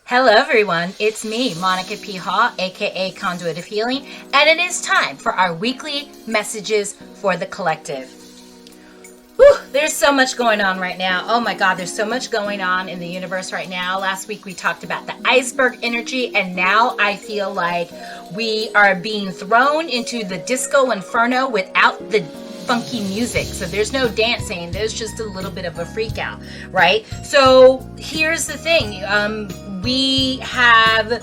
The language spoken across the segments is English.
Hello, everyone. It's me, Monica P. Haw, aka Conduit of Healing, and it is time for our weekly messages for the collective. Whew, there's so much going on right now. Oh my God, there's so much going on in the universe right now. Last week we talked about the iceberg energy, and now I feel like we are being thrown into the disco inferno without the funky music. So there's no dancing, there's just a little bit of a freak out, right? So here's the thing. We have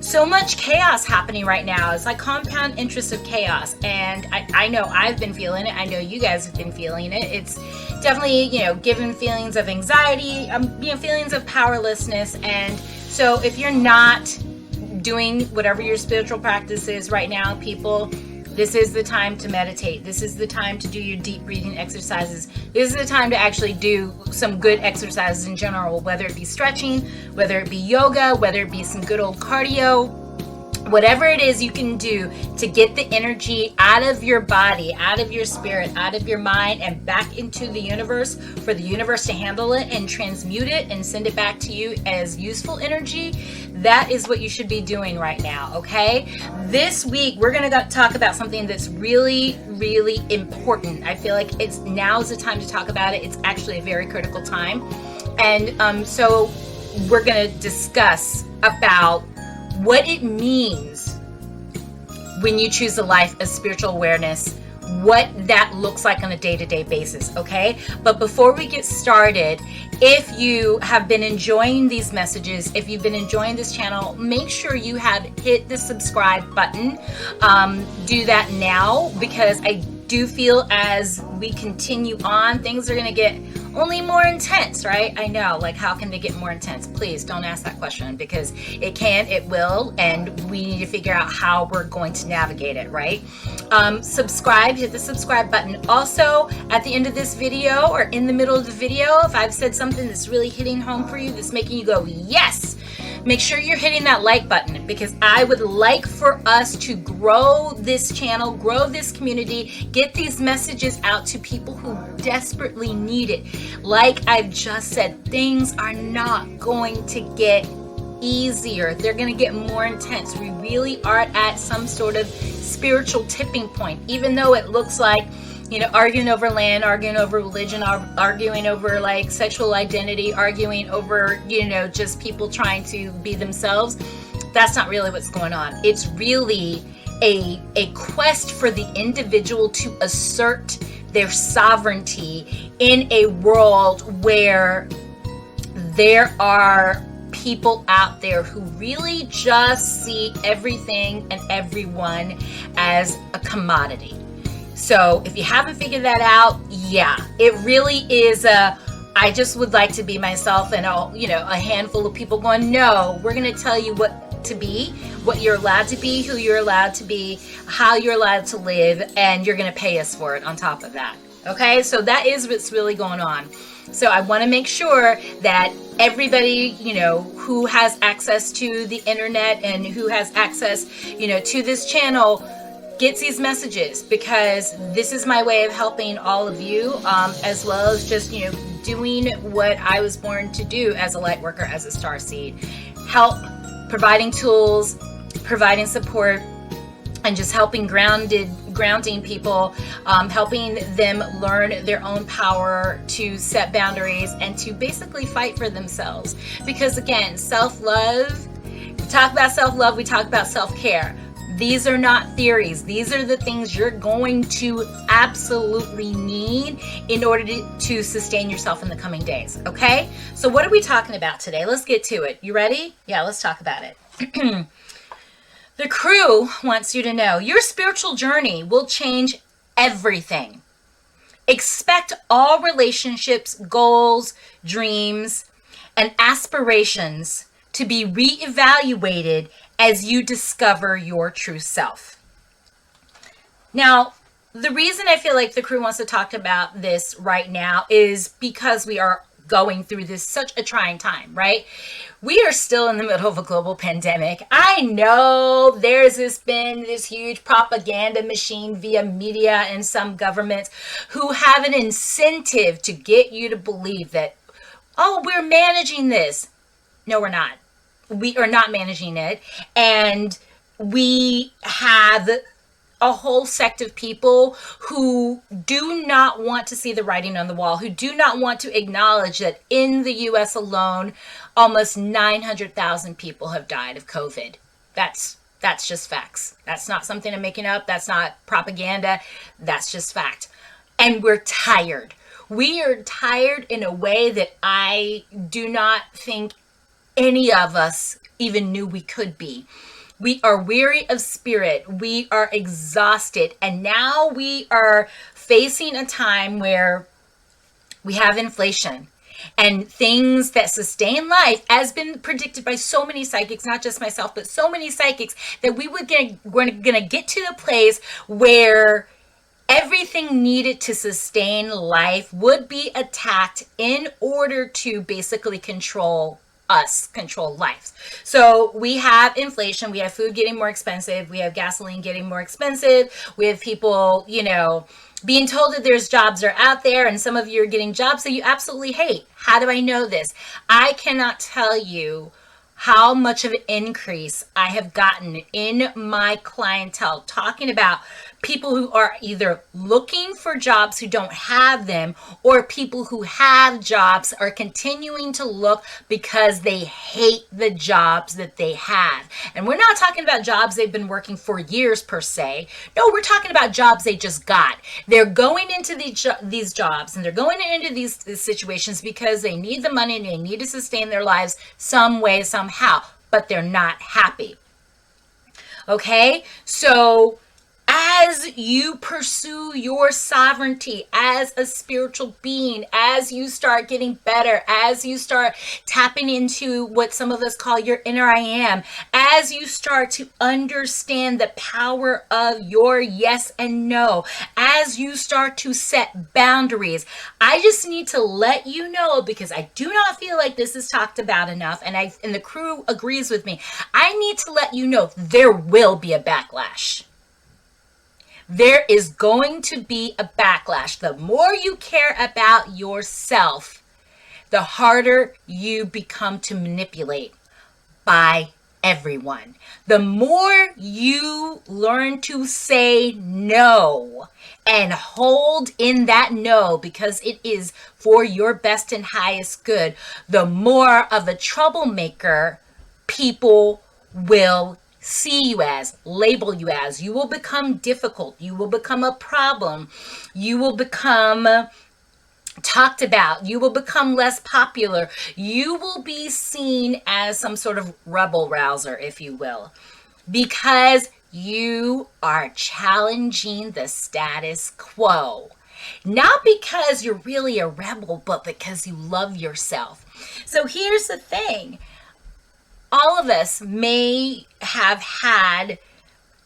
so much chaos happening right now. It's like compound interest of chaos. And I know I've been feeling it. I know you guys have been feeling it. It's definitely, given feelings of anxiety, feelings of powerlessness. And so if you're not doing whatever your spiritual practice is right now, people, this is the time to meditate. This is the time to do your deep breathing exercises. This is the time to actually do some good exercises in general, whether it be stretching, whether it be yoga, whether it be some good old cardio. Whatever it is you can do to get the energy out of your body, out of your spirit, out of your mind, and back into the universe for the universe to handle it and transmute it and send it back to you as useful energy. That is what you should be doing right now, okay? This week, we're going to talk about something that's really, really important. I feel like now is the time to talk about it. It's actually a very critical time. And so we're going to discuss about what it means when you choose a life of spiritual awareness, what that looks like on a day-to-day basis, okay? But before we get started, if you have been enjoying these messages, if you've been enjoying this channel, make sure you have hit the subscribe button. Do that now, because I do feel as we continue on, things are going to get only more intense, right? I know, like, how can they get more intense? Please don't ask that question, because it can, it will, and we need to figure out how we're going to navigate it, right? Subscribe, hit the subscribe button. Also, at the end of this video or in the middle of the video, if I've said something that's really hitting home for you, that's making you go, yes, make sure you're hitting that like button, because I would like for us to grow this channel, grow this community, get these messages out to people who desperately need it. Like I've just said, things are not going to get easier. They're going to get more intense. We really are at some sort of spiritual tipping point, even though it looks like arguing over land, arguing over religion, arguing over like sexual identity, arguing over, just people trying to be themselves. That's not really what's going on. It's really a quest for the individual to assert their sovereignty in a world where there are people out there who really just see everything and everyone as a commodity. So if you haven't figured that out, yeah, it really is I just would like to be myself, and a handful of people going, no, we're going to tell you what to be, what you're allowed to be, who you're allowed to be, how you're allowed to live, and you're going to pay us for it on top of that. Okay, so that is what's really going on. So I want to make sure that everybody, who has access to the internet and who has access, to this channel gets these messages, because this is my way of helping all of you, as well as just, doing what I was born to do as a light worker, as a star seed. Help, providing tools, providing support, and just helping grounding people, helping them learn their own power to set boundaries and to basically fight for themselves. Because again, self-love, we talk about self-love, we talk about self-care. These are not theories. These are the things you're going to absolutely need in order to sustain yourself in the coming days. Okay? So what are we talking about today? Let's get to it. You ready? Yeah, let's talk about it. The crew wants you to know your spiritual journey will change everything. Expect all relationships, goals, dreams, and aspirations to be reevaluated as you discover your true self. Now, the reason I feel like the crew wants to talk about this right now is because we are going through this such a trying time, right? We are still in the middle of a global pandemic. I know there's been this huge propaganda machine via media and some governments who have an incentive to get you to believe that, oh, we're managing this. No, we're not. we are not managing it, and we have a whole sect of people who do not want to see the writing on the wall, who do not want to acknowledge that in the US alone, almost 900,000 people have died of COVID. That's just facts. That's not something I'm making up. That's not propaganda. That's just fact. And we're tired. We are tired in a way that I do not think any of us even knew we could be. We are weary of spirit. We are exhausted. And now we are facing a time where we have inflation and things that sustain life, as been predicted by so many psychics, not just myself, but so many psychics, that we're gonna get to the place where everything needed to sustain life would be attacked in order to basically control lives. So we have inflation, we have food getting more expensive, we have gasoline getting more expensive, we have people, being told that there's jobs that are out there, and some of you are getting jobs that you absolutely hate. How do I know this? I cannot tell you how much of an increase I have gotten in my clientele, talking about people who are either looking for jobs who don't have them, or people who have jobs are continuing to look because they hate the jobs that they have. And we're not talking about jobs they've been working for years per se. No, we're talking about jobs they just got. They're going into these jobs, and they're going into these situations because they need the money and they need to sustain their lives some way, somehow, but they're not happy. Okay, so as you pursue your sovereignty as a spiritual being, as you start getting better, as you start tapping into what some of us call your inner I am, as you start to understand the power of your yes and no, as you start to set boundaries, I just need to let you know, because I do not feel like this is talked about enough, and the crew agrees with me. I need to let you know there will be a backlash. There is going to be a backlash. The more you care about yourself, the harder you become to manipulate by everyone. The more you learn to say no and hold in that no because it is for your best and highest good, the more of a troublemaker people will see you as, label you as. You will become difficult. You will become a problem. You will become talked about. You will become less popular. You will be seen as some sort of rebel rouser, if you will, because you are challenging the status quo. Not because you're really a rebel, but because you love yourself. So here's the thing. All of us may have had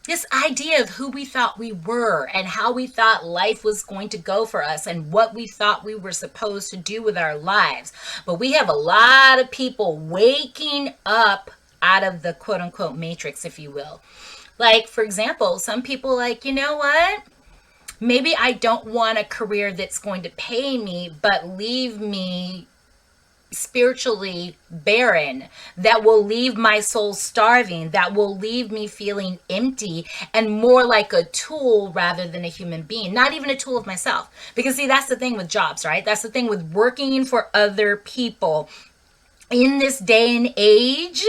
this idea of who we thought we were and how we thought life was going to go for us and what we thought we were supposed to do with our lives. But we have a lot of people waking up out of the quote unquote matrix, if you will. Like, for example, some people like, you know what? Maybe I don't want a career that's going to pay me, but leave me spiritually barren, that will leave my soul starving, that will leave me feeling empty and more like a tool rather than a human being, not even a tool of myself. Because see, that's the thing with jobs, right? That's the thing with working for other people. In this day and age,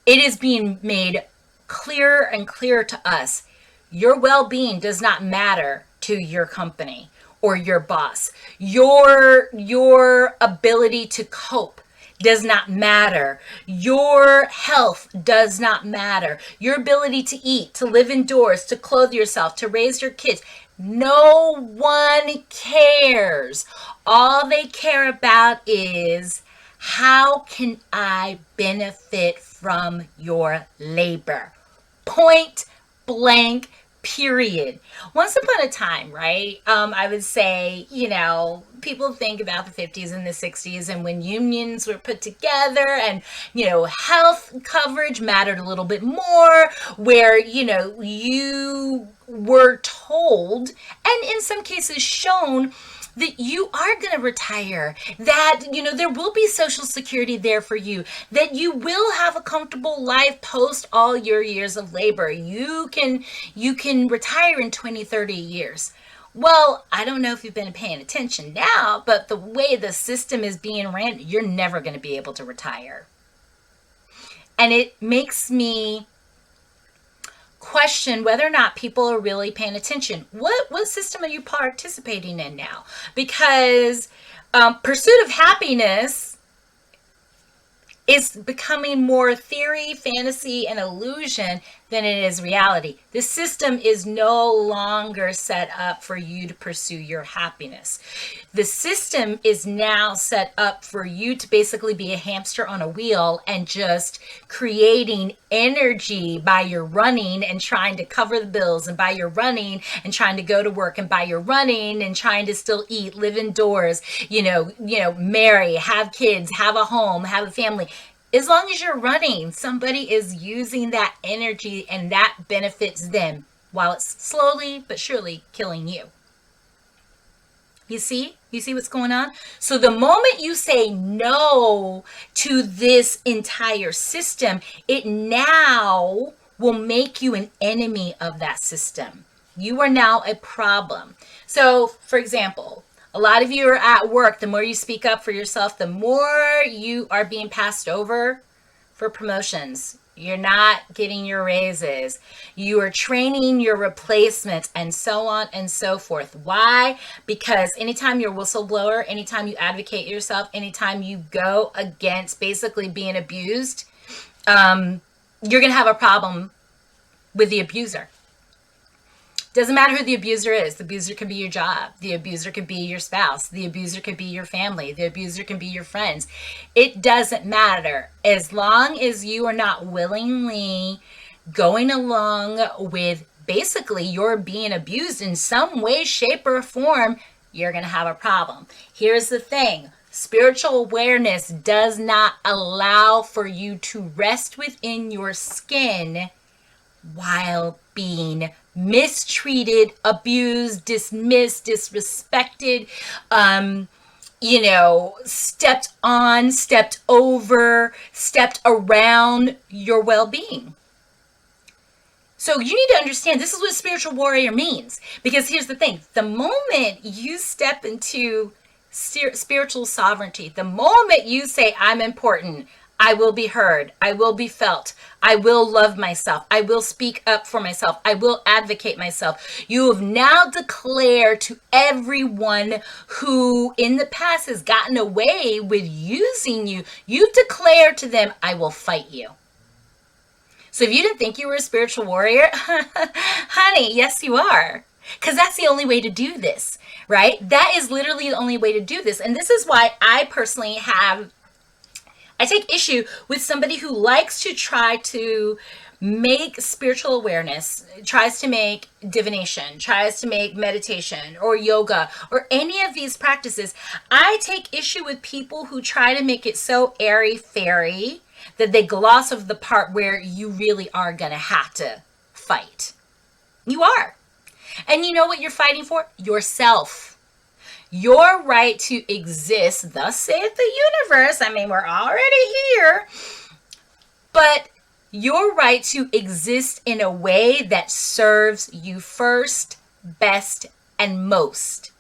it is being made clearer and clearer to us. Your well-being does not matter to your company or your boss. Your ability to cope does not matter. Your health does not matter. Your ability to eat, to live indoors, to clothe yourself, to raise your kids. No one cares. All they care about is, how can I benefit from your labor? Point blank, period. Once upon a time, right? I would say, people think about the 50s and the 60s and when unions were put together and, health coverage mattered a little bit more, where, you were told and in some cases shown that you are going to retire, that, there will be Social Security there for you, that you will have a comfortable life post all your years of labor. You can retire in 20, 30 years. Well, I don't know if you've been paying attention now, but the way the system is being ran, you're never going to be able to retire. And it makes me question whether or not people are really paying attention. What system are you participating in now? Because pursuit of happiness is becoming more theory, fantasy, and illusion than it is reality. The system is no longer set up for you to pursue your happiness. The system is now set up for you to basically be a hamster on a wheel and just creating energy by your running and trying to cover the bills, and by your running and trying to go to work, and by your running and trying to still eat, live indoors, marry, have kids, have a home, have a family. As long as you're running, somebody is using that energy and that benefits them while it's slowly but surely killing you. You see what's going on? So the moment you say no to this entire system, it now will make you an enemy of that system. You are now a problem. So, for example, a lot of you are at work. The more you speak up for yourself, the more you are being passed over for promotions. You're not getting your raises. You are training your replacements, and so on and so forth. Why? Because anytime you're a whistleblower, anytime you advocate yourself, anytime you go against basically being abused, you're going to have a problem with the abuser. Doesn't matter who the abuser is. The abuser can be your job. The abuser could be your spouse. The abuser could be your family. The abuser can be your friends. It doesn't matter. As long as you are not willingly going along with basically you're being abused in some way, shape, or form, you're going to have a problem. Here's the thing. Spiritual awareness does not allow for you to rest within your skin while being mistreated, abused, dismissed, disrespected, stepped on, stepped over, stepped around your well-being. So you need to understand this is what a spiritual warrior means. Because here's the thing. The moment you step into spiritual sovereignty, the moment you say, I'm important, I will be heard, I will be felt, I will love myself, I will speak up for myself, I will advocate myself. You have now declared to everyone who in the past has gotten away with using you, you've declared to them, I will fight you. So if you didn't think you were a spiritual warrior, honey, yes you are. Because that's the only way to do this, right? That is literally the only way to do this. And this is why I personally I take issue with somebody who likes to try to make spiritual awareness, tries to make divination, tries to make meditation or yoga or any of these practices. I take issue with people who try to make it so airy-fairy that they gloss over the part where you really are going to have to fight. You are. And you know what you're fighting for? Yourself. Your right to exist, thus saith the universe. I mean, we're already here. But your right to exist in a way that serves you first, best, and most.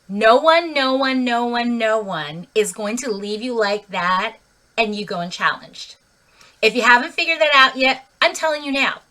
No one is going to leave you like that and you go unchallenged. If you haven't figured that out yet, I'm telling you now.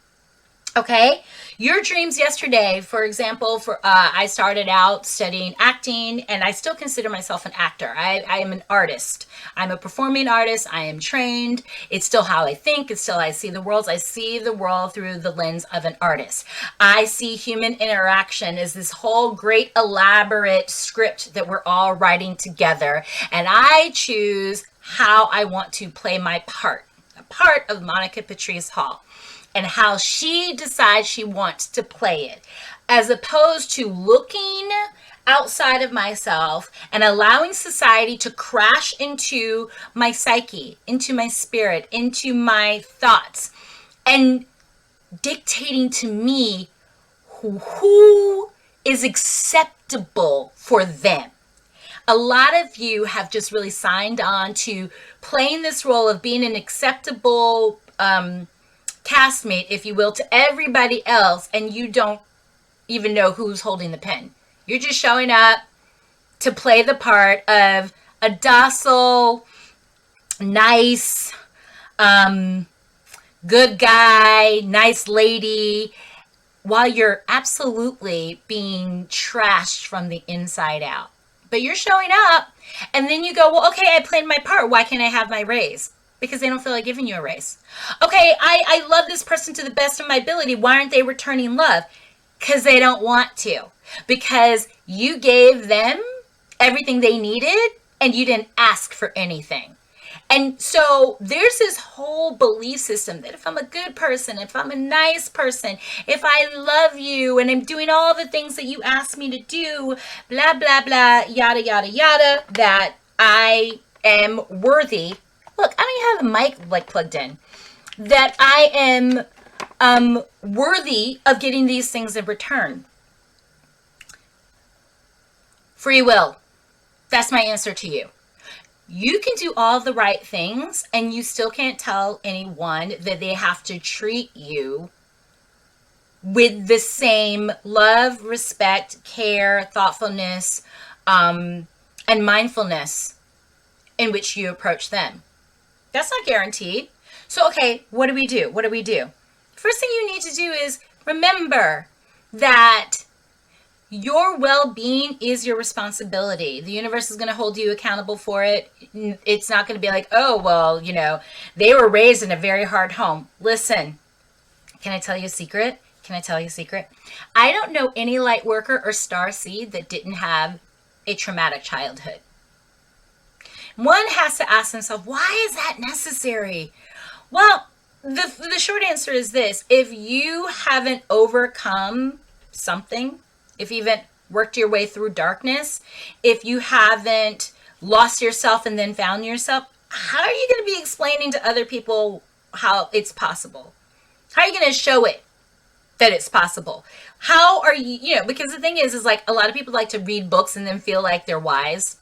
Okay, your dreams yesterday, for example, I started out studying acting, and I still consider myself an actor. I am an artist. I'm a performing artist. I am trained. It's still how I think. It's still how I see the world. I see the world through the lens of an artist. I see human interaction as this whole great elaborate script that we're all writing together, and I choose how I want to play my part, a part of Monica Patrice Hall, and how she decides she wants to play it, as opposed to looking outside of myself and allowing society to crash into my psyche, into my spirit, into my thoughts, and dictating to me who is accepted acceptable for them. A lot of you have just really signed on to playing this role of being an acceptable castmate, if you will, to everybody else, and you don't even know who's holding the pen. You're just showing up to play the part of a docile, nice, good guy, nice lady, while you're absolutely being trashed from the inside out. But you're showing up, and then you go, well, okay, I played my part. Why can't I have my raise? Because they don't feel like giving you a raise. Okay, I love this person to the best of my ability. Why aren't they returning love? Because they don't want to. Because you gave them everything they needed, and you didn't ask for anything. And so there's this whole belief system that if I'm a good person, if I'm a nice person, if I love you and I'm doing all the things that you asked me to do, blah, blah, blah, yada, yada, yada, that I am worthy. Look, I don't even have the mic plugged in. That I am worthy of getting these things in return. Free will. That's my answer to you. You can do all the right things and you still can't tell anyone that they have to treat you with the same love, respect, care, thoughtfulness, and mindfulness in which you approach them. That's not guaranteed. So, okay, what do we do? What do we do? First thing you need to do is remember that your well-being is your responsibility. The universe is going to hold you accountable for it. It's not going to be like, oh, well, you know, they were raised in a very hard home. Listen, can I tell you a secret? Can I tell you a secret? I don't know any light worker or star seed that didn't have a traumatic childhood. One has to ask themselves, why is that necessary? Well, the short answer is this. If you haven't overcome something, if you haven't worked your way through darkness, if you haven't lost yourself and then found yourself, how are you going to be explaining to other people how it's possible? How are you going to show it that it's possible? How are you, because the thing is like a lot of people like to read books and then feel like they're wise.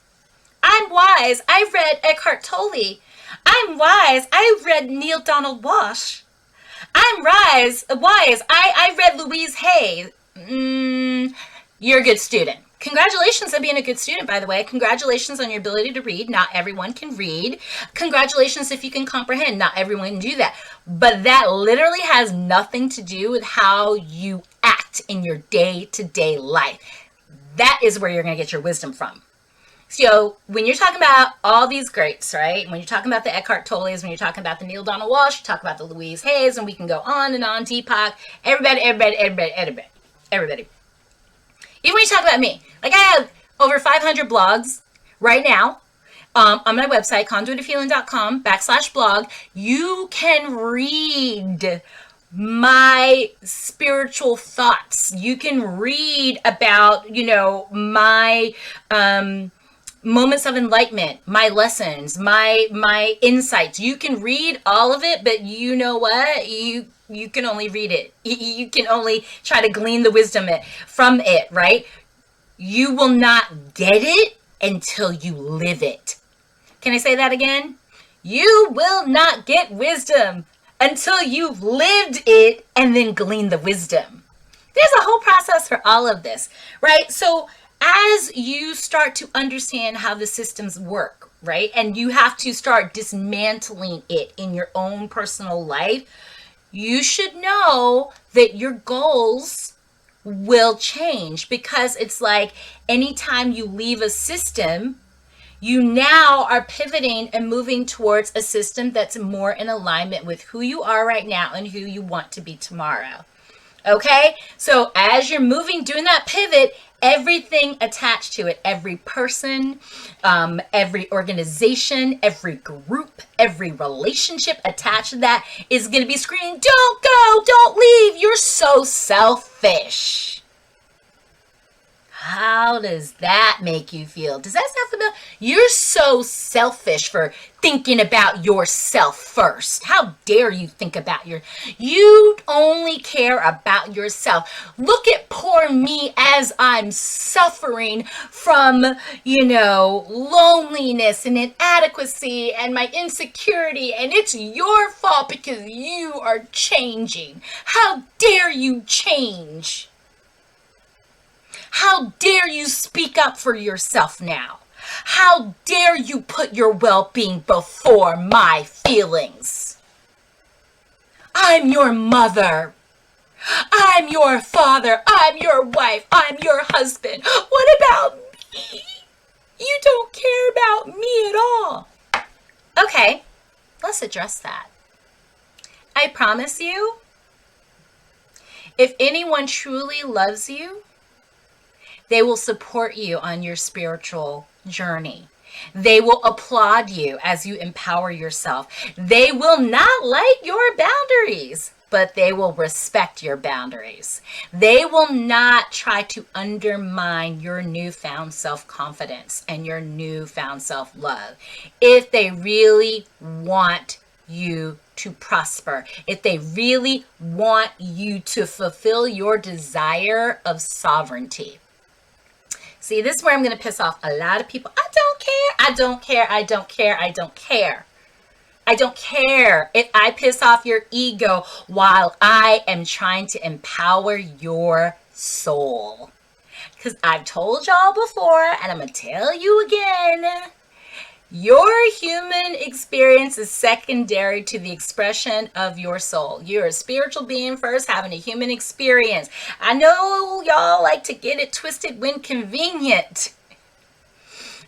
I'm wise. I've read Eckhart Tolle. I'm wise. I've read Neil Donald Walsh. I'm wise. I read Louise Hay. You're a good student. Congratulations on being a good student, by the way. Congratulations on your ability to read. Not everyone can read. Congratulations if you can comprehend. Not everyone can do that. But that literally has nothing to do with how you act in your day-to-day life. That is where you're going to get your wisdom from. So when you're talking about all these greats, right? When you're talking about the Eckhart Tolles, when you're talking about the Neil Donald Walsh, you talk about the Louise Hayes, and we can go on and on, Deepak, everybody. Even when you talk about me, like I have over 500 blogs right now on my website, conduitofhealing.com/blog. You can read my spiritual thoughts. You can read about, my moments of enlightenment, my lessons, my insights. You can read all of it, but you know what? You can only read it. You can only try to glean the wisdom from it, right? You will not get it until you live it. Can I say that again? You will not get wisdom until you've lived it and then glean the wisdom. There's a whole process for all of this, right? So as you start to understand how the systems work, right? And you have to start dismantling it in your own personal life, you should know that your goals will change, because it's like anytime you leave a system, you now are pivoting and moving towards a system that's more in alignment with who you are right now and who you want to be tomorrow. Okay? So as you're moving, doing that pivot, everything attached to it, every person, every organization, every group, every relationship attached to that is going to be screaming, don't go, don't leave, you're so selfish. How does that make you feel? Does that sound familiar? You're so selfish for thinking about yourself first. How dare you think about you only care about yourself. Look at poor me as I'm suffering from, loneliness and inadequacy and my insecurity, and it's your fault because you are changing. How dare you change? How dare you speak up for yourself now? How dare you put your well-being before my feelings? I'm your mother. I'm your father. I'm your wife. I'm your husband. What about me? You don't care about me at all. Okay, let's address that. I promise you, if anyone truly loves you, they will support you on your spiritual journey. They will applaud you as you empower yourself. They will not like your boundaries, but they will respect your boundaries. They will not try to undermine your newfound self-confidence and your newfound self-love. If they really want you to prosper, if they really want you to fulfill your desire of sovereignty. See, this is where I'm going to piss off a lot of people. I don't care. I don't care. I don't care. I don't care. I don't care if I piss off your ego while I am trying to empower your soul. Because I've told y'all before, and I'm going to tell you again, your human experience is secondary to the expression of your soul. You're a spiritual being first, having a human experience. I know y'all like to get it twisted when convenient.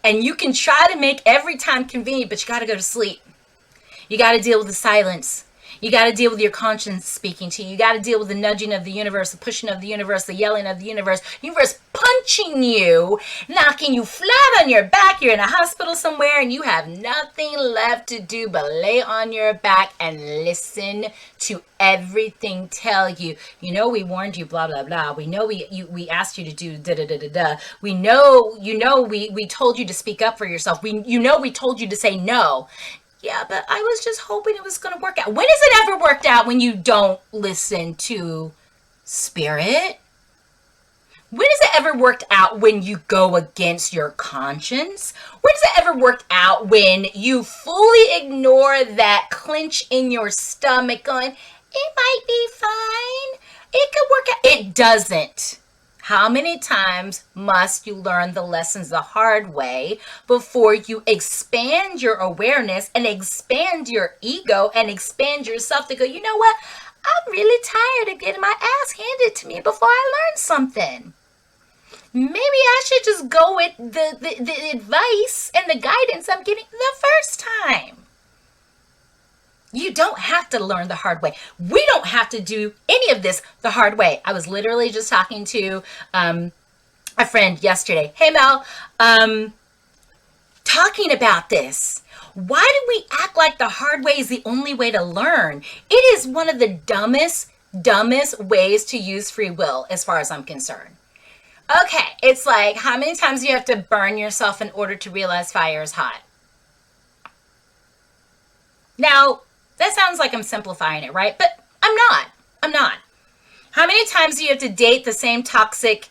And you can try to make every time convenient, but you got to go to sleep. You got to deal with the silence. You got to deal with your conscience speaking to you. You got to deal with the nudging of the universe, the pushing of the universe, the yelling of the universe punching you, knocking you flat on your back. You're in a hospital somewhere and you have nothing left to do but lay on your back and listen to everything tell you. We warned you, blah, blah, blah. We know we asked you to do da, da, da, da, da. We know, we told you to speak up for yourself. We told you to say no. Yeah, but I was just hoping it was going to work out. When has it ever worked out when you don't listen to spirit? When has it ever worked out when you go against your conscience? When has it ever worked out when you fully ignore that clench in your stomach going, it might be fine, it could work out? It doesn't. How many times must you learn the lessons the hard way before you expand your awareness and expand your ego and expand yourself to go, you know what? I'm really tired of getting my ass handed to me before I learn something. Maybe I should just go with the advice and the guidance I'm getting the first time. You don't have to learn the hard way. We don't have to do any of this the hard way. I was literally just talking to a friend yesterday. Hey, Mel, talking about this. Why do we act like the hard way is the only way to learn? It is one of the dumbest ways to use free will as far as I'm concerned. Okay, it's like how many times do you have to burn yourself in order to realize fire is hot? Now, that sounds like I'm simplifying it, right? But I'm not. How many times do you have to date the same toxic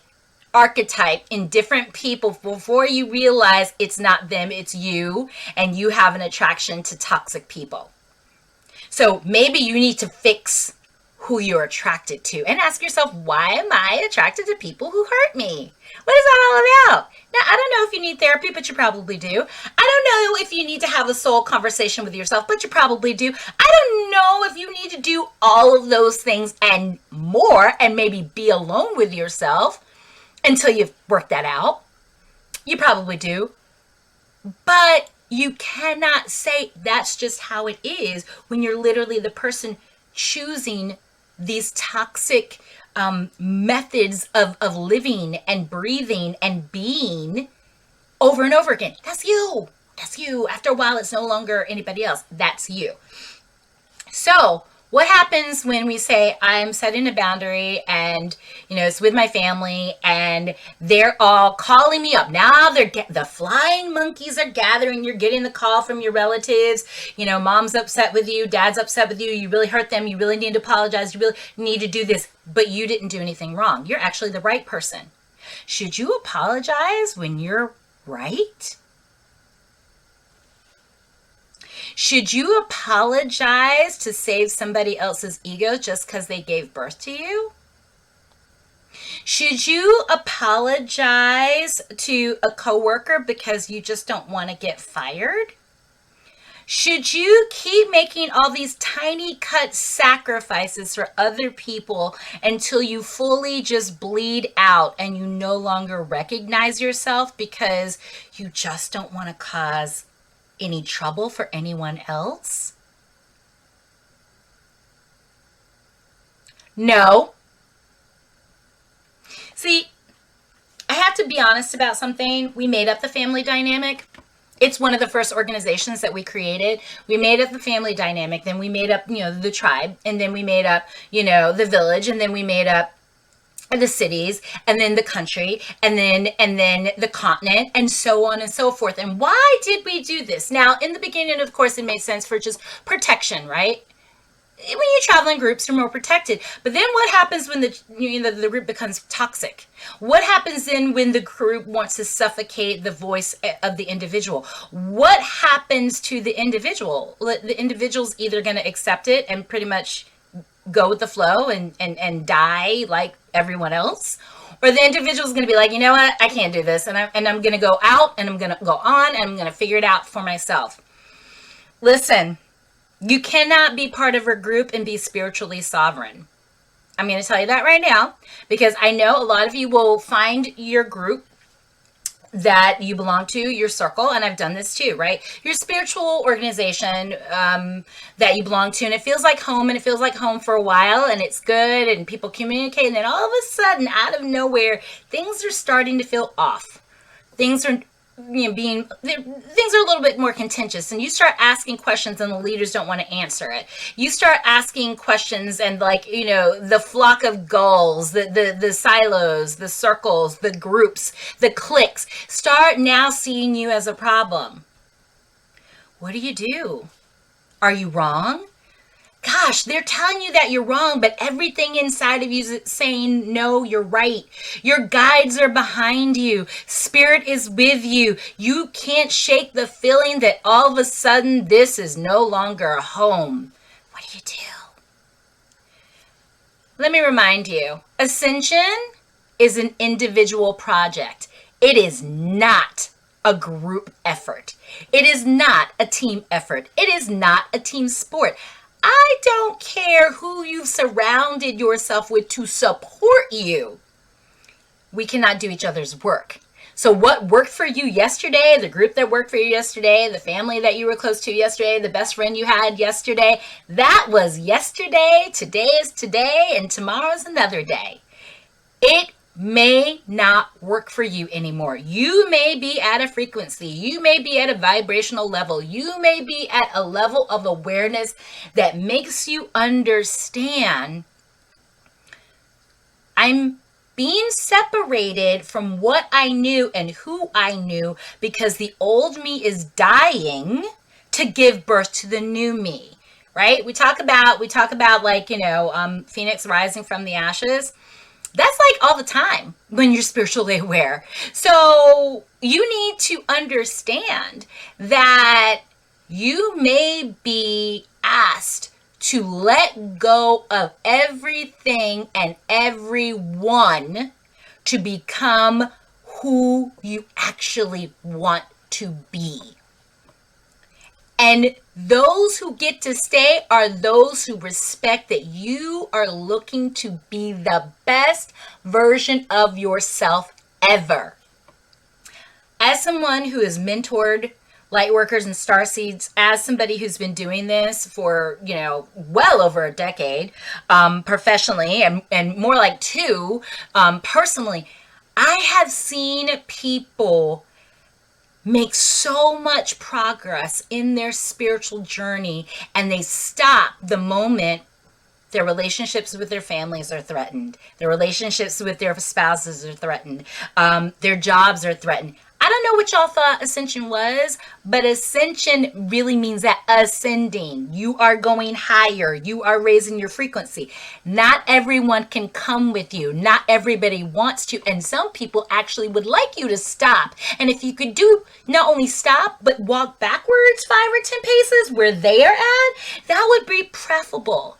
archetype in different people before you realize it's not them, it's you, and you have an attraction to toxic people? So maybe you need to fix who you're attracted to and ask yourself, why am I attracted to people who hurt me? What is that all about? Now, I don't know if you need therapy, but you probably do. I don't know if you need to have a soul conversation with yourself, but you probably do. I don't know if you need to do all of those things and more and maybe be alone with yourself until you've worked that out. You probably do. But you cannot say that's just how it is when you're literally the person choosing these toxic methods of living and breathing and being over and over again. That's you. After a while, it's no longer anybody else. That's you. So What happens when we say, I'm setting a boundary and, it's with my family and they're all calling me up. Now the flying monkeys are gathering. You're getting the call from your relatives. Mom's upset with you. Dad's upset with you. You really hurt them. You really need to apologize. You really need to do this. But you didn't do anything wrong. You're actually the right person. Should you apologize when you're right? Should you apologize to save somebody else's ego just because they gave birth to you? Should you apologize to a coworker because you just don't want to get fired? Should you keep making all these tiny cut sacrifices for other people until you fully just bleed out and you no longer recognize yourself because you just don't want to cause any trouble for anyone else? No. See, I have to be honest about something. We made up the family dynamic. It's one of the first organizations that we created. We made up the family dynamic, then we made up, the tribe, and then we made up, the village, and then we made up the cities, and then the country, and then the continent, and so on and so forth. And why did we do this? Now, in the beginning, of course, it made sense for just protection, right? When you travel in groups, you're more protected. But then what happens when the group becomes toxic? What happens then when the group wants to suffocate the voice of the individual? What happens to the individual? The individual's either going to accept it and pretty much go with the flow and die like everyone else, or the individual's going to be like, you know what, I can't do this, and I'm going to go out and I'm going to go on and I'm going to figure it out for myself. Listen, you cannot be part of a group and be spiritually sovereign. I'm going to tell you that right now, because I know a lot of you will find your group that you belong to, your circle, and I've done this too, right? Your spiritual organization that you belong to, and it feels like home, and it feels like home for a while, and it's good, and people communicate, and then all of a sudden, out of nowhere, things are starting to feel off. Things are things are a little bit more contentious, and you start asking questions and the leaders don't want to answer it. You start asking questions and the flock of gulls, the silos, the circles, the groups, the cliques start now seeing you as a problem. What do? Are you wrong? Gosh, they're telling you that you're wrong, but everything inside of you is saying, no, you're right. Your guides are behind you. Spirit is with you. You can't shake the feeling that all of a sudden this is no longer home. What do? Let me remind you, Ascension is an individual project. It is not a group effort. It is not a team effort. It is not a team sport. I don't care who you've surrounded yourself with to support you. We cannot do each other's work. So what worked for you yesterday, the group that worked for you yesterday, the family that you were close to yesterday, the best friend you had yesterday, that was yesterday, today is today, and tomorrow is another day. It may not work for you anymore. You may be at a frequency. You may be at a vibrational level. You may be at a level of awareness that makes you understand, I'm being separated from what I knew and who I knew because the old me is dying to give birth to the new me, right? We talk about Phoenix rising from the ashes. That's like all the time when you're spiritually aware. So you need to understand that you may be asked to let go of everything and everyone to become who you actually want to be. And those who get to stay are those who respect that you are looking to be the best version of yourself ever. As someone who has mentored light workers and starseeds, as somebody who's been doing this for, well over a decade, professionally, and more like 2, personally, I have seen people make so much progress in their spiritual journey, and they stop the moment Their relationships with their families are threatened. Their relationships with their spouses are threatened. Their jobs are threatened. I don't know what y'all thought ascension was, but ascension really means that ascending. You are going higher. You are raising your frequency. Not everyone can come with you. Not everybody wants to. And some people actually would like you to stop. And if you could do not only stop, but walk backwards 5 or 10 paces where they are at, that would be preferable.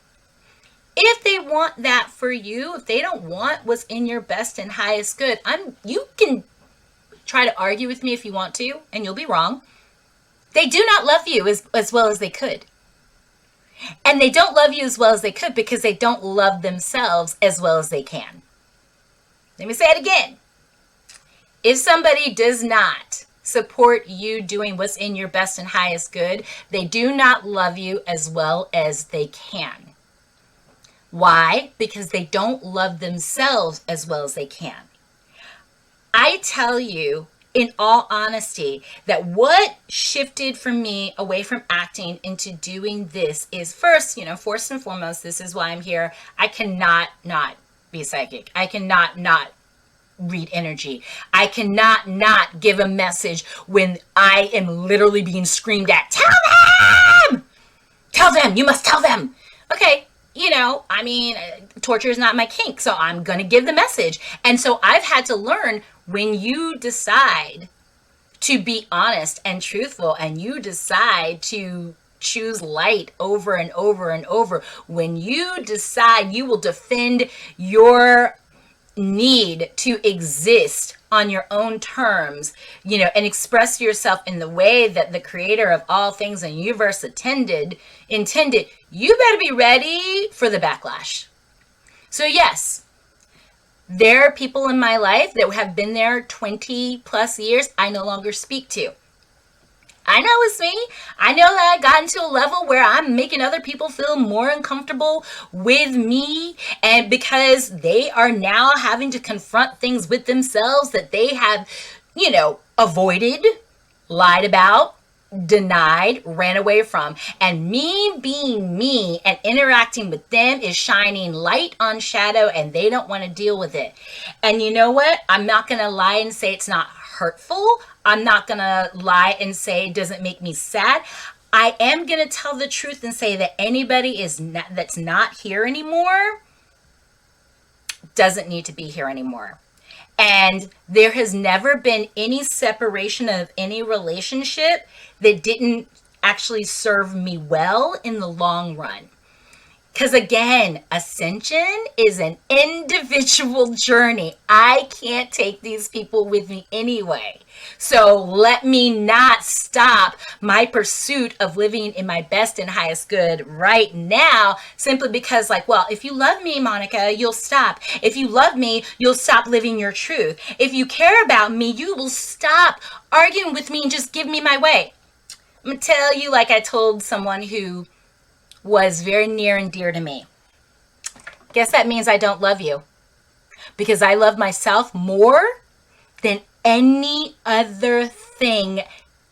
If they want that for you, if they don't want what's in your best and highest good, you can try to argue with me if you want to, and you'll be wrong. They do not love you as well as they could. And they don't love you as well as they could because they don't love themselves as well as they can. Let me say it again. If somebody does not support you doing what's in your best and highest good, they do not love you as well as they can. Why? Because they don't love themselves as well as they can. I tell you, in all honesty, that what shifted for me away from acting into doing this is first and foremost, this is why I'm here. I cannot not be psychic. I cannot not read energy. I cannot not give a message when I am literally being screamed at. Tell them! Tell them! You must tell them! Okay. Torture is not my kink, so I'm going to give the message. And so I've had to learn, when you decide to be honest and truthful, and you decide to choose light over and over and over, when you decide you will defend your need to exist on your own terms, and express yourself in the way that the creator of all things in the universe intended, you better be ready for the backlash. So yes, there are people in my life that have been there 20 plus years I no longer speak to. I know it's me. I know that I got into a level where I'm making other people feel more uncomfortable with me, and because they are now having to confront things with themselves that they have, avoided, lied about, denied, ran away from. And me being me and interacting with them is shining light on shadow, and they don't want to deal with it. And you know what? I'm not going to lie and say it's not hurtful. I'm not going to lie and say it doesn't make me sad. I am going to tell the truth and say that anybody that's not here anymore doesn't need to be here anymore. And there has never been any separation of any relationship that didn't actually serve me well in the long run. Because again, ascension is an individual journey. I can't take these people with me anyway. So let me not stop my pursuit of living in my best and highest good right now, simply because if you love me, Monica, you'll stop. If you love me, you'll stop living your truth. If you care about me, you will stop arguing with me and just give me my way. I'm going to tell you, like I told someone who was very near and dear to me. Guess that means I don't love you, because I love myself more than any other thing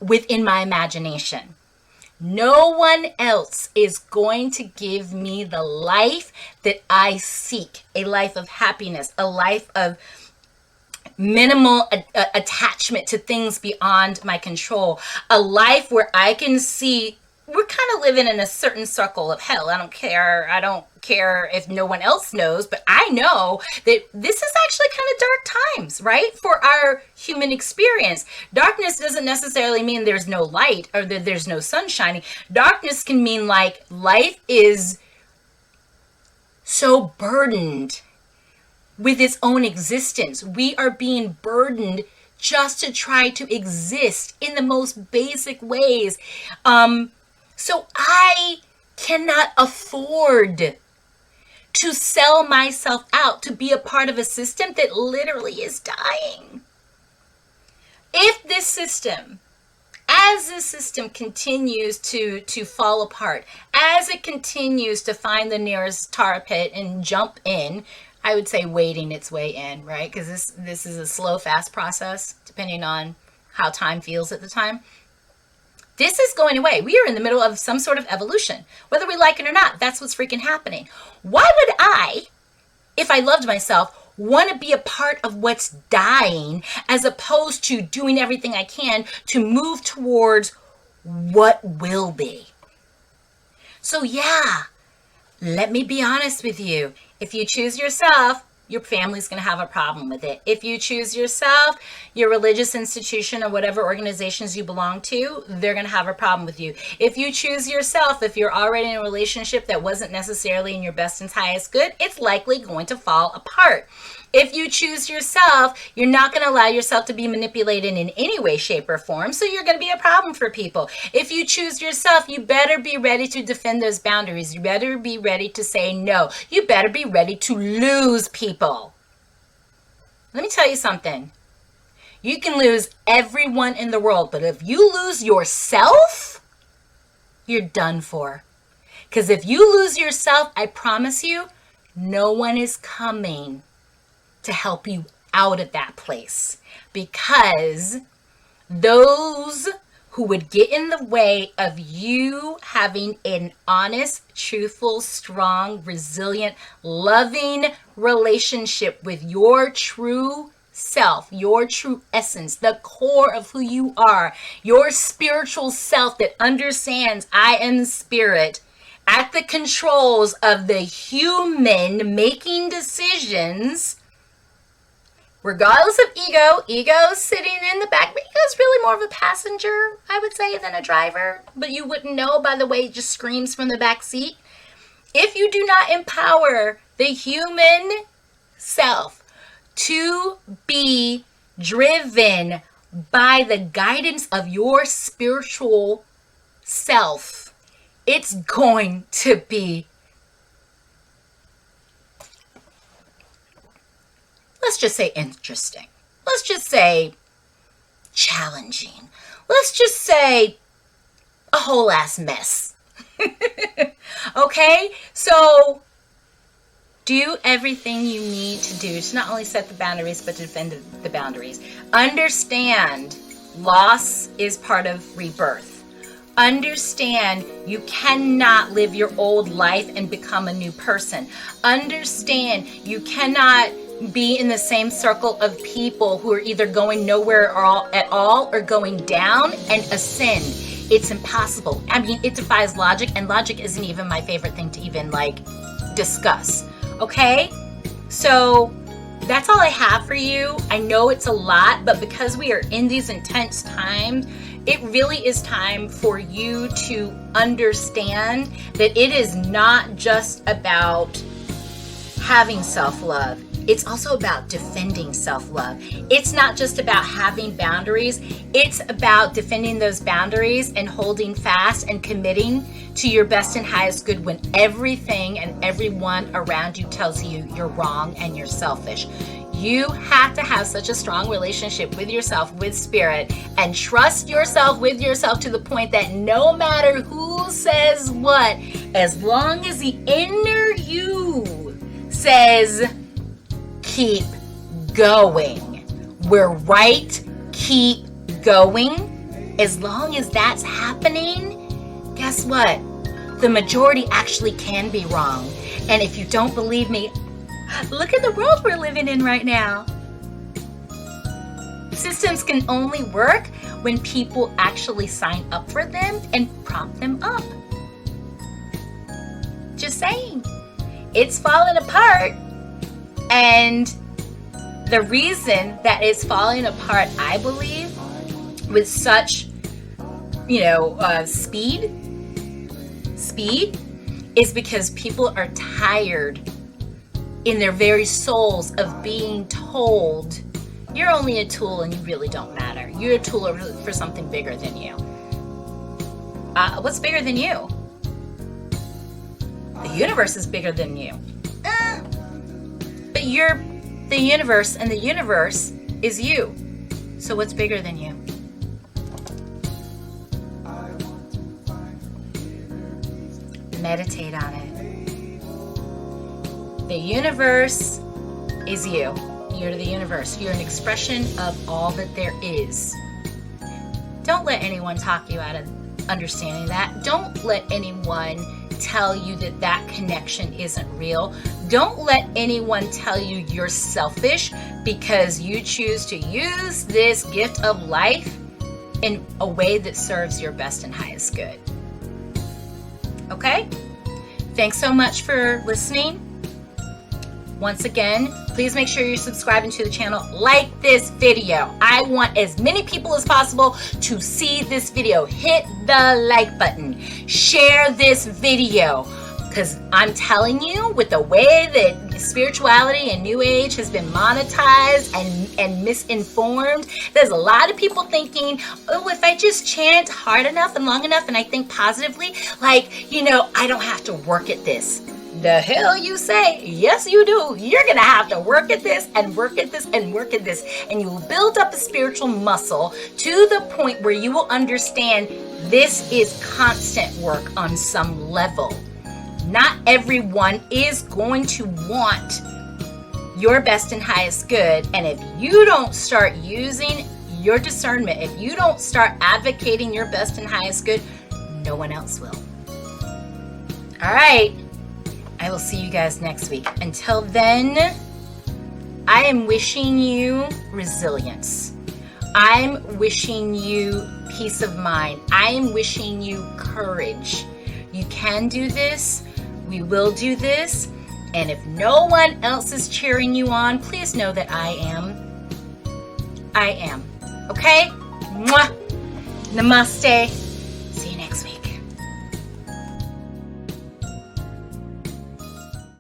within my imagination. No one else is going to give me the life that I seek, a life of happiness, a life of minimal attachment to things beyond my control, a life where I can see we're kind of living in a certain circle of hell. I don't care if no one else knows, but I know that this is actually kind of dark times, right? For our human experience. Darkness doesn't necessarily mean there's no light or that there's no sun shining. Darkness can mean like life is so burdened with its own existence. We are being burdened just to try to exist in the most basic ways. So I cannot afford to sell myself out to be a part of a system that literally is dying. If this system, as this system continues to fall apart, as it continues to find the nearest tar pit and jump in, I would say wading its way in, right? Because this is a slow, fast process, depending on how time feels at the time. This is going away. We are in the middle of some sort of evolution. Whether we like it or not, that's what's freaking happening. Why would I, if I loved myself, want to be a part of what's dying as opposed to doing everything I can to move towards what will be? So yeah, let me be honest with you. If you choose yourself, your family's going to have a problem with it. If you choose yourself, your religious institution or whatever organizations you belong to, they're going to have a problem with you. If you choose yourself, if you're already in a relationship that wasn't necessarily in your best and highest good, it's likely going to fall apart. If you choose yourself, you're not going to allow yourself to be manipulated in any way, shape, or form, so you're going to be a problem for people. If you choose yourself, you better be ready to defend those boundaries. You better be ready to say no. You better be ready to lose people. Let me tell you something. You can lose everyone in the world, but if you lose yourself, you're done for. Because if you lose yourself, I promise you, no one is coming to help you out of that place, because those who would get in the way of you having an honest, truthful, strong, resilient, loving relationship with your true self, your true essence, the core of who you are, your spiritual self that understands I am spirit at the controls of the human making decisions. Regardless of ego sitting in the back, but ego's really more of a passenger, I would say, than a driver. But you wouldn't know by the way it just screams from the back seat. If you do not empower the human self to be driven by the guidance of your spiritual self, it's going to be, let's just say, interesting. Let's just say challenging. Let's just say a whole ass mess. Okay? So do everything you need to do to not only set the boundaries, but to defend the boundaries. Understand loss is part of rebirth. Understand you cannot live your old life and become a new person. Understand you cannot be in the same circle of people who are either going nowhere at all or going down and ascend. It's impossible. I mean, it defies logic, and logic isn't even my favorite thing to even discuss. Okay? So that's all I have for you. I know it's a lot, but because we are in these intense times, it really is time for you to understand that it is not just about having self-love. It's also about defending self-love. It's not just about having boundaries. It's about defending those boundaries and holding fast and committing to your best and highest good when everything and everyone around you tells you you're wrong and you're selfish. You have to have such a strong relationship with yourself, with spirit, and trust yourself with yourself to the point that no matter who says what, as long as the inner you says, keep going. We're right. Keep going. As long as that's happening, guess what? The majority actually can be wrong. And if you don't believe me, look at the world we're living in right now. Systems can only work when people actually sign up for them and prompt them up. Just saying. It's falling apart. And the reason that it's falling apart, I believe, with such, speed, is because people are tired in their very souls of being told you're only a tool and you really don't matter. You're a tool for something bigger than you. What's bigger than you? The universe is bigger than you. But you're the universe, and the universe is you. So what's bigger than you? Meditate on it. The universe is you. You're the universe. You're an expression of all that there is. Don't let anyone talk you out of understanding that. Don't let anyone tell you that that connection isn't real. Don't let anyone tell you you're selfish because you choose to use this gift of life in a way that serves your best and highest good. Okay? Thanks so much for listening. Once again, please make sure you're subscribing to the channel. Like this video. I want as many people as possible to see this video. Hit the like button. Share this video. Because I'm telling you, with the way that spirituality and New Age has been monetized and misinformed, there's a lot of people thinking, oh, if I just chant hard enough and long enough and I think positively, like, you know, I don't have to work at this. The hell you say? Yes, you do. You're going to have to work at this and work at this and work at this. And you will build up a spiritual muscle to the point where you will understand this is constant work on some level. Not everyone is going to want your best and highest good. And if you don't start using your discernment, if you don't start advocating your best and highest good, no one else will. All right. I will see you guys next week. Until then, I am wishing you resilience. I'm wishing you peace of mind. I am wishing you courage. You can do this. We will do this. And if no one else is cheering you on, please know that I am. I am. Okay? Mwah. Namaste.